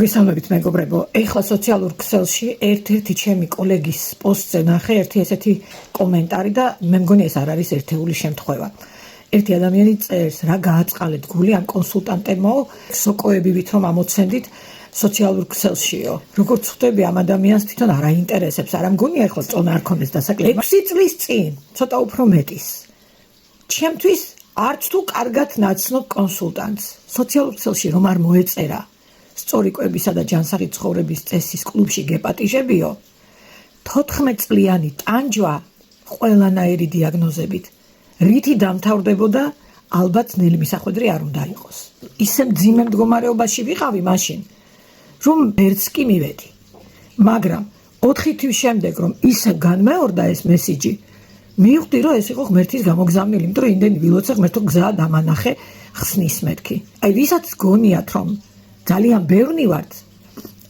გისალმებით მეგობრებო, ეხლა სოციალურ ქსელში ერთ-ერთი ჩემი კოლეგის პოსტზე ნახე ერთი ესეთი კომენტარი და მე მგონი ეს არ არის ერთეული შემთხვევა. ერთი ადამიანი წერს, რა გააწყალეთ გული ამ კონსულტანტებმო, სოკოებივით რომ ამოცენდით სოციალურ ქსელშიო. როგორც ხვდები ამ ადამიანს თვითონ არ აინტერესებს, არა მგონია ეხლა წონა არ ქონდეს დასაკლები. 6 წლის წინ, ცოტა უფრო მეტის. ჩემთვის არც თუ კარგად ნაცნობ კონსულტანტს სოციალურ ქსელში რომ არ მოეწერა სწორი კვებისა და ჯანსაღი ცხოვრების წესის კლუბში გეპატიჟებიო 14 წლიანი ტანჯვა ყველანაირი დიაგნოზებით რითი დამთავრდებოდა ალბათ ნელი მისახვედრი არ უნდა იყოს ისე მძიმე მდგომარეობაში ვიყავი მაშინ რომ ერთს კი მივედი მაგრამ 4 თვის შემდეგ რომ ისე განმეორდა ეს მესიჯი მივხვდი რომ ეს იყო ღმერთის გამოგზავნილი იმიტომ რომ იმდენი ვილოცე ღმერთო გზა დამანახე ხსნის მეთქი აი ვისაც გონიათ რომ ძალიან ბევრი ვართ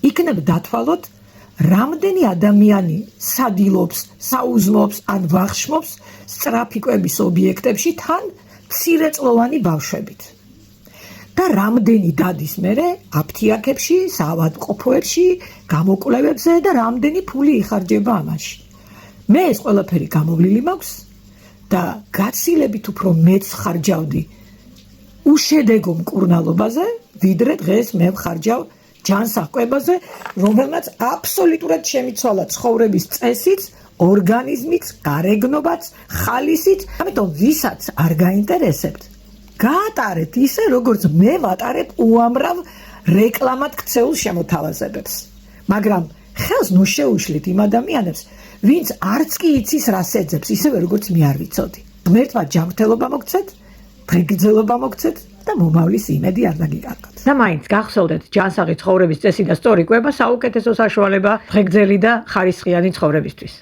იქნებ დათვალოთ რამდენი ადამიანი სადილობს საუზმობს ან ვახშმობს სწრაფი კვების ობიექტებში თან მცირეწლოვანი ბავშვებით და რამდენი დადის მერე აფთიაქებში საავადმყოფოებში გამოკვლევებზე და რამდენი ფული იხარჯება ამაში მე ეს ყველაფერი გამოვლილი მაქვს და გაცილებით უფრო მეც ხარჯავდი უშედეგო მკურნალობაზე ვიდრე დღეს მე ვხარჯავ ჯანსაღ კვებაზე რომელმაც აბსოლუტურად შემიცვალა ცხოვრების წესიც ორგანიზმიც გარეგნობაც ხალისიც ამიტომ ვისაც არ გაინტერესებთ გაატარეთ ისე როგორც მე ვატარებ უამრავ რეკლამად ქცეულ შემოთავაზებებს მაგრამ ხელს ნუ შეუშლით იმ ადამიანებს ვინც არც კი იცის რას ეძებს ისევე როგორც მე არ ვიცოდი ღმერთმა ჯანმრთელობა მოგცეთ ფრიგრძელობა მოგცეთ და მომავლის იმედი არ დაგიკარგოთ. და მაინც გახსოვდეთ ჯანსაღი ცხოვრების წესი და სწორი კვება საუკეთესო საშუალება ფრიგრძელი და ხარისხიანი ცხოვრებისთვის.